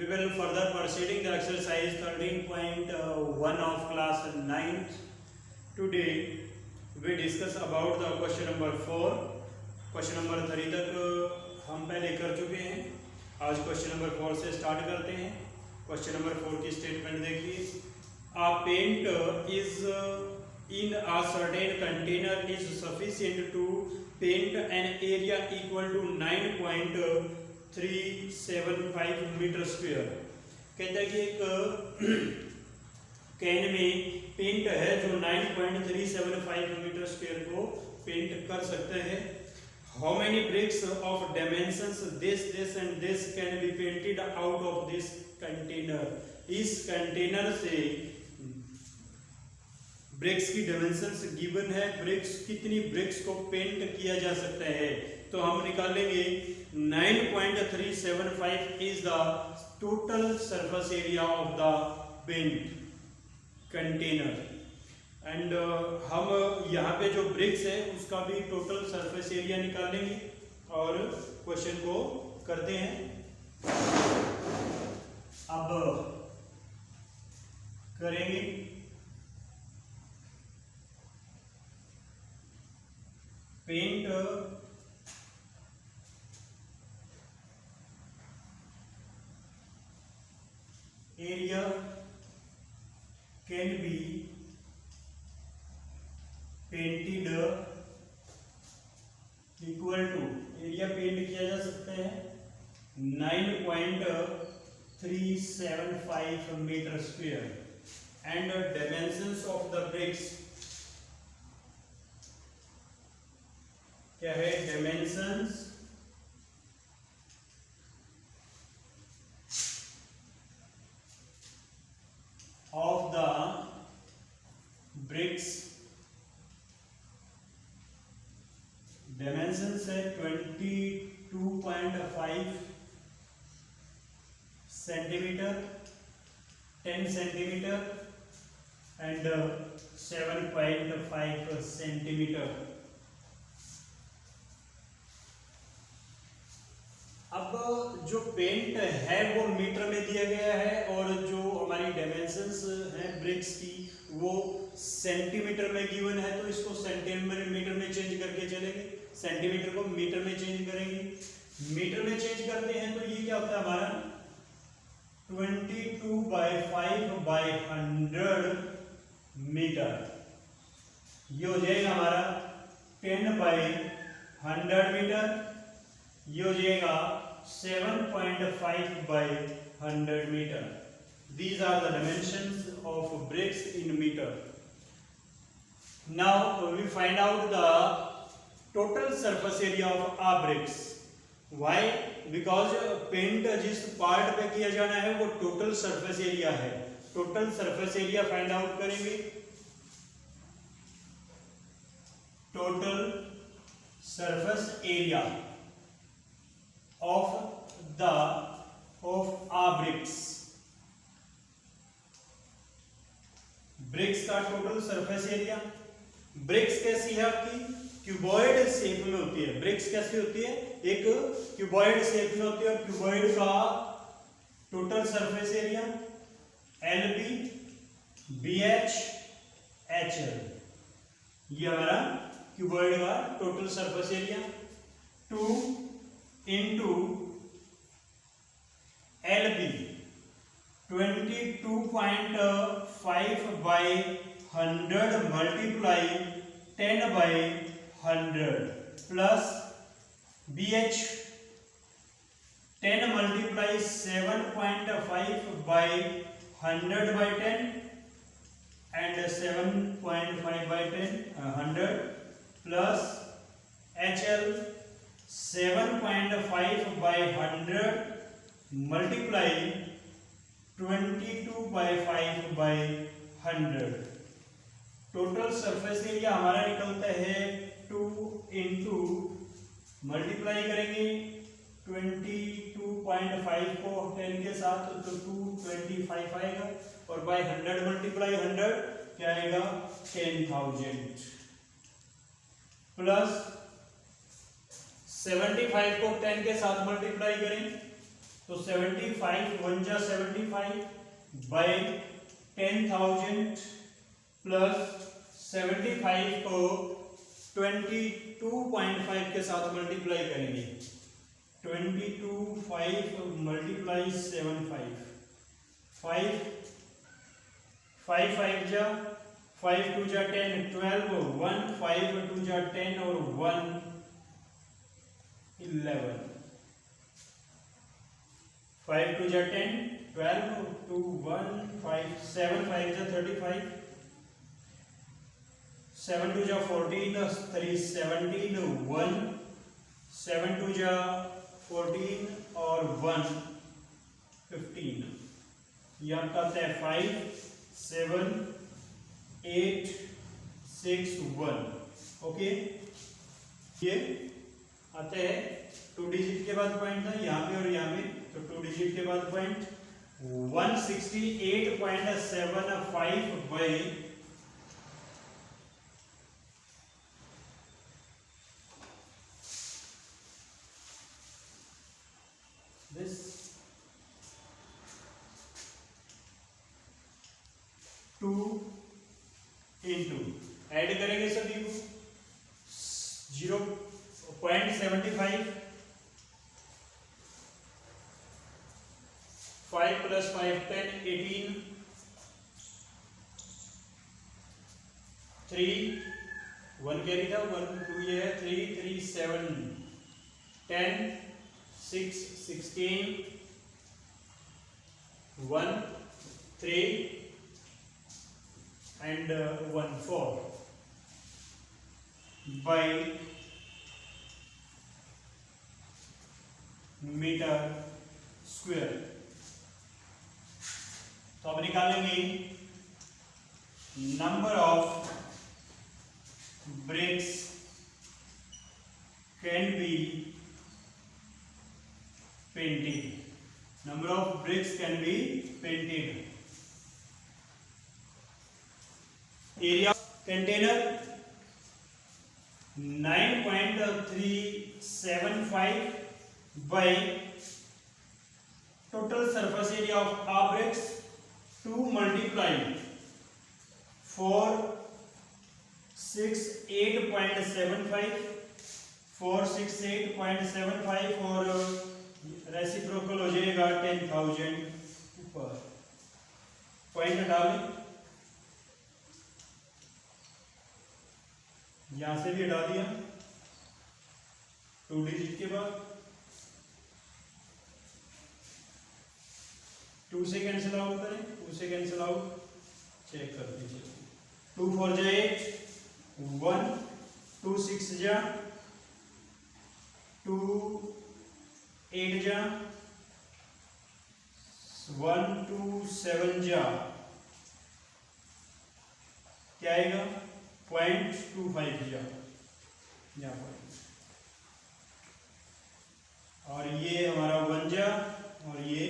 will further proceeding the exercise 13.1 of class 9th. Today we discuss about the question number 4. Question number 3 तक हम पहले कर चुके हैं. आज क्वेश्चन नंबर 4 से स्टार्ट करते हैं. क्वेश्चन नंबर 4 की स्टेटमेंट देखिए. A paint is in a certain container is sufficient to paint an area equal to 9.375 metre square. कहता है कि एक कैन में पेंट है जो 9.375 मीटर स्क्वायर को पेंट कर सकते हैं. How many bricks of dimensions this and this can be painted out of this container? इस कंटेनर से ब्रिक्स की डायमेंशंस गिवन है. ब्रिक्स कितनी ब्रिक्स को पेंट किया जा सकता है तो हम निकालेंगे 9.375 is the total surface area of the paint container. And हम यहाँ पे जो ब्रिक्स है उसका भी टोटल सरफेस एरिया निकालेंगे और क्वेश्चन को करते हैं. अब करेंगे paint area can be painted equal to area paint किया जा सकता है 9.375 metre square and dimensions of the bricks क्या है. Dimensions of the bricks dimensions है 22.5 सेंटीमीटर, 10 सेंटीमीटर एंड 7.5 सेंटीमीटर. अब जो पेंट है वो मीटर में दिया गया है और जो हमारी डायमेंशंस हैं ब्रिक्स की वो सेंटीमीटर में गिवन है. तो इसको सेंटीमीटर में चेंज करके चलेंगे. सेंटीमीटर को मीटर में चेंज करेंगे. मीटर में चेंज करते हैं तो ये क्या होता है हमारा 22/5/100 मीटर. ये हो जाएगा हमारा 10/100 मीटर. ये हो जाएगा 7.5/100 metre. These are the dimensions of bricks in meter. Now we find out the total surface area of a bricks. Why? Because paint जिस पार्ट पे किया जाना है वो टोटल सरफेस एरिया है. Total surface area find out करेंगे. Total surface area of a bricks. Bricks का total surface area. Bricks कैसी है आपकी क्यूबॉइड शेप में होती है. ब्रिक्स कैसी होती है एक क्यूबॉइड शेप में होती है और क्यूबॉइड का total surface area LB BH HL. ये हमारा क्यूबॉइड का total surface area 2 into LB 22.5/100 multiply 10/100 plus BH 10 multiply 7.5/100/10 and 7.5/10 100 plus HL 7.5/100 multiply 22/5/100. Total surface area हमारा निकलता है 2 इंटू मल्टीप्लाई करेंगे 22.5 को 10 के साथ तो 225 आएगा और बाय 100 मल्टीप्लाई 100 क्या आएगा 10,000 प्लस 75 को 10 के साथ मल्टीप्लाई करें तो 75 1 जा 75 बाई 10,000 प्लस 75 को 22.5 के साथ मल्टीप्लाई करेंगे। 22.5 मल्टीप्लाई 75 5 5 5 जा 5 2 जा 10 12 1 5 2 जा 10 और 1 11 5 2 जा 10 12 2 1 5 7 5 जा 35 7 2 जा 14 3 17 1 7 2 जा 14 और 1 15 ये आपका आता है 5 7 8 6 1 ओके। ये आते हैं 2 डिजिट के बाद पॉइंट था यहाँ पे और यहाँ पे, तो 2 डिजिट के बाद point 168.75 by this 2 into add करेंगे सभी को 0.75 5 plus 5 10 18 3 1 कैरी था 1 2 ये है 3 3 7 10 6 16 1 3 and 1 4 by मीटर स्क्वायर। तो अब निकालेंगे number of BRICS can be painted. Number of BRICS can be painted. Area container 9.375 by total surface area of a bricks 2 multiply 468.75 468.75 और रेसिप्रोकल हो जाएगा 10,000 ऊपर। पॉइंट हटा लें, यहां से भी हटा दिया 2 डिजिट के बाद 2 से कैंसिल आउट करें, 2 से कैंसिल आउट चेक कर दीजिए। 2 4 जा 8 1 2 6 जा 2 8 जा 1 2 7 जा क्या आएगा 0.25 जा यहाँ पर, और ये हमारा 1 जा और ये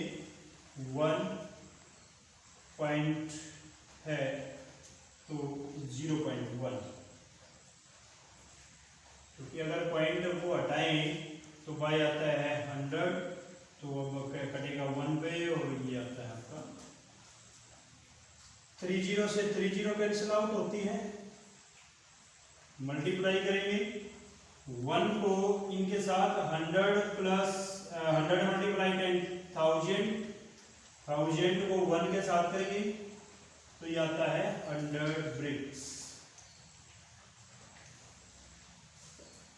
1 पॉइंट है तो 0.1, क्योंकि अगर पॉइंट वो हटाएं तो बाय आता है 100, तो अब कटेगा 1 पे और ये आता है आपका 30 से 30 कैंसिल आउट होती है। मल्टीप्लाई करेंगे 1 को इनके साथ 100 प्लस 100 मल्टीप्लाई 10,000 1000 को 1 के साथ करेंगे तो ये आता है 100 bricks।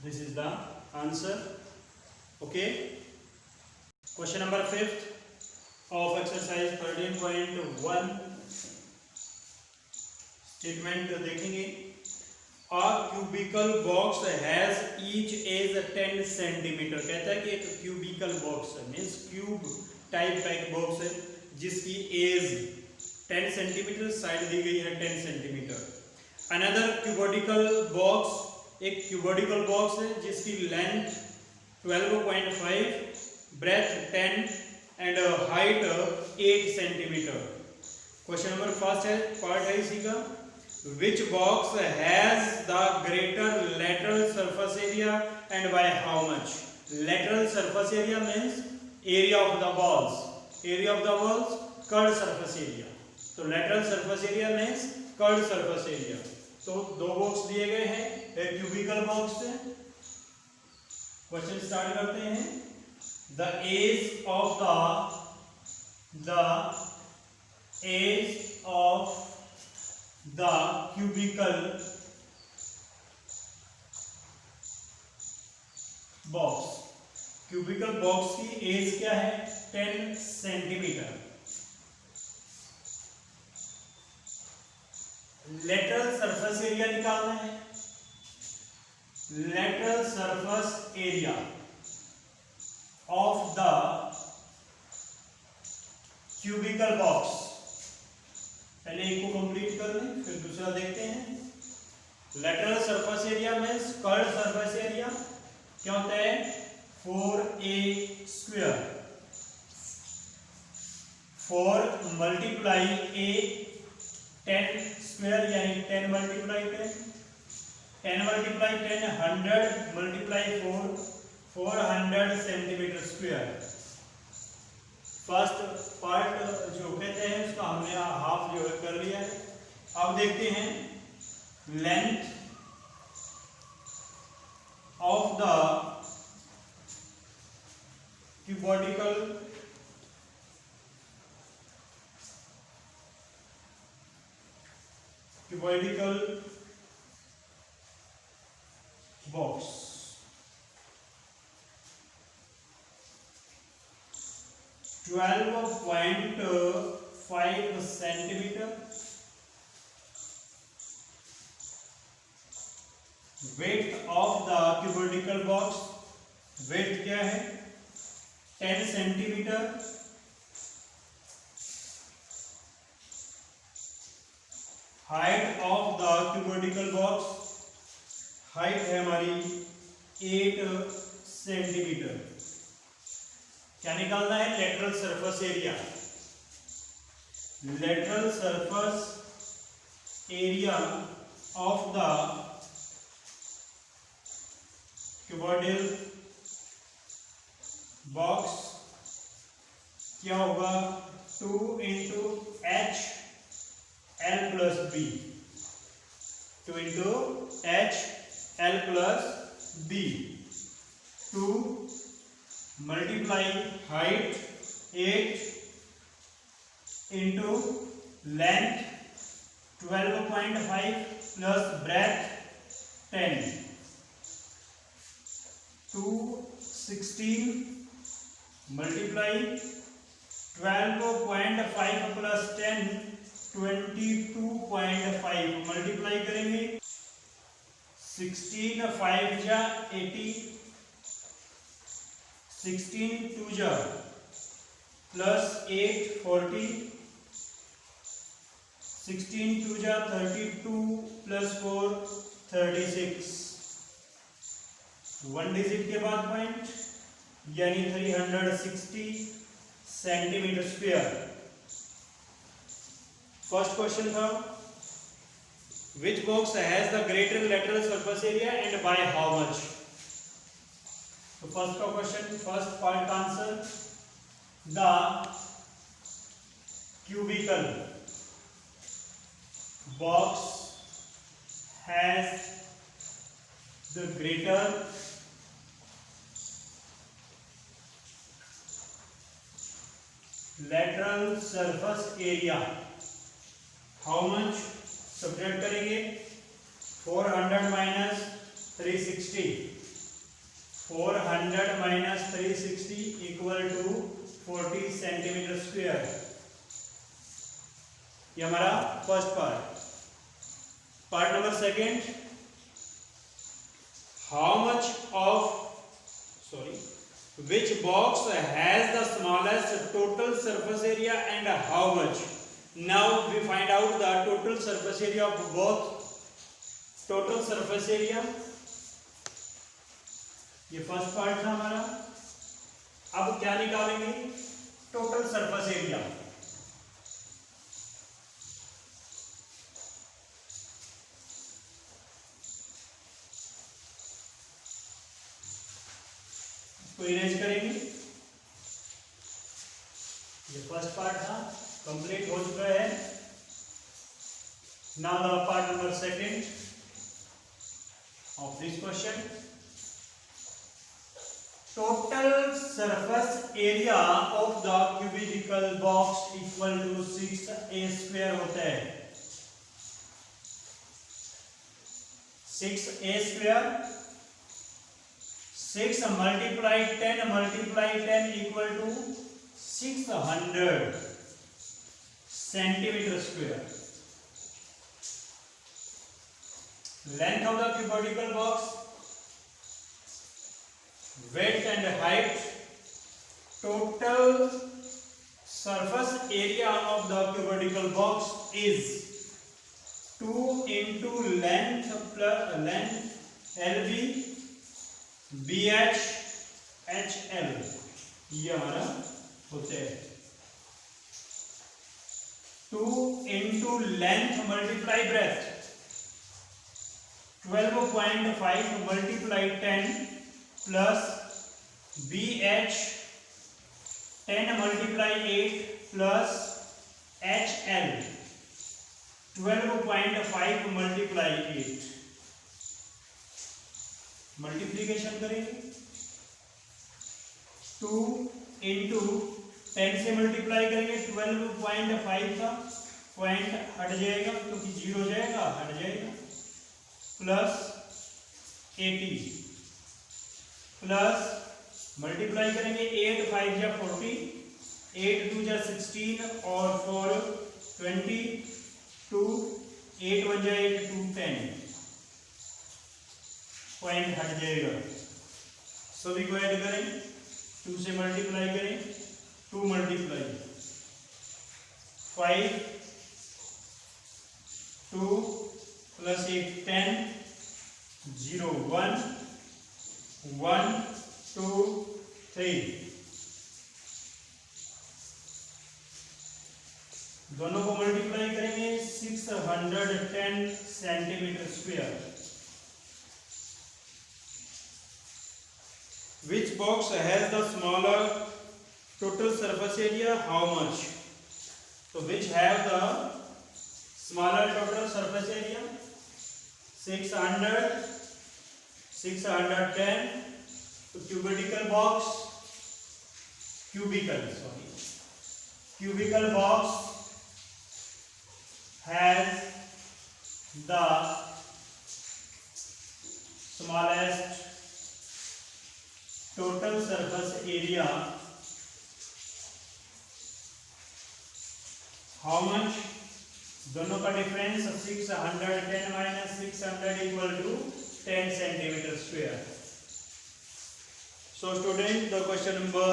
This is the answer. Okay, question number 5 of exercise 13.1 statement देखेंगे। A cubical box has each is 10 centimetre. कहता है कि एक क्यूबिकल बॉक्स है, मीन्स क्यूब टाइप का एक बॉक्स है जिसकी एज 10 सेंटीमीटर, साइड दी गई है 10 सेंटीमीटर। अनदर क्यूबोडिकल बॉक्स, एक क्यूबोडिकल बॉक्स है जिसकी length 12.5, breadth 10 and height 8 centimetre. Question number first है, पार्ट है इसी का। Which box has the greater lateral surface area and by how much? Lateral surface area means area of the walls, area of the walls curved surface area. तो lateral surface area means curved surface area. तो दो box दिए गए हैं, एक cubical box है। Question start करते हैं। The edge of the cubical box, cubical box की एज क्या है? 10 सेंटीमीटर। लेटरल सरफेस एरिया निकालना है। Lateral surface area of the cubical box, पहले एक को कंप्लीट कर लें फिर दूसरा देखते हैं। Lateral surface area means curved surface area क्या होता है? 4a square, 4 multiply a 10 square यानी 10 multiply 10, 10 multiply 10 100 multiply 4 400 centimetre square. First part जो कहते हैं उसका हमने हाफ जो है कर लिया है। अब देखते हैं length of the cuboidical box. 12.5 centimetre. width of the cuboidical box, width क्या है? 10 centimetre. Height of the cuboidical box, height है हमारी 8 सेंटीमीटर। क्या निकालना है? Lateral surface area. Lateral surface area of the cuboidal box क्या होगा? 2 into h l plus b, 2 into h l plus b। 2 multiply height 8 into length 12.5 plus breadth 10, 216 multiply 12.5 plus 10 22.5 multiply करेंगे। 16 5 जा 80, 16 2 जा प्लस 8 40, 16 2 जा 32 plus 4 36। One digit के बाद point यानी 360 centimetre square. First question था which box has the greater lateral surface area and by how much. तो first का क्वेश्चन, फर्स्ट पार्ट का answer, the cubical box has the greater lateral surface area। How much? Subtract करेंगे 400 minus 360, 400 minus 360 equal to 40 centimetre square. ये हमारा first part. Part number second, how much of which box has the smallest total surface area and how much। now we find out the total surface area of both। total surface area ये first part था हमारा। अब क्या निकालेंगे? Total surface area. Erase करेंगे। ये first part था, complete हो चुका है। Now the part number second of this question. Total surface area of the cubical box equal to 6a² होता है। 6a², 6 multiply 10 equal to 600 centimeter square. Length of the cubical box, width and height, total surface area of the cubical box is 2 into length plus length LB BH HL, ये हमारा होता है। 2 into length multiply breadth, 12.5 multiply 10 plus BH 10 multiply 8 plus HL 12.5 multiply 8। Multiplication करेंगे, 2 into 10 से multiply करेंगे, 12.5 का point हट जाएगा क्योंकि जीरो जाएगा, हट जाएगा, प्लस 80 प्लस मल्टीप्लाई करेंगे 8 5 जा 40, 8 2 जा 16 और 4 22, 8 1 जा 8 2 10, पॉइंट हट जाएगा। सभी को ऐड करें, 2 से मल्टीप्लाई करें, 2 मल्टीप्लाई 5 2 प्लस 8 10 0 1 1 2 3, दोनों को मल्टीप्लाई करेंगे 610 centimetre square. Which box has the smaller total surface area? How much? So which have the smaller total surface area? 600, 610. So cubical box has the smallest total surface area. How much? दोनों का difference 610 minus 600 equal to 10 centimeter square. So student, the question number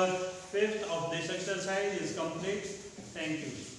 5th of this exercise is complete. Thank you.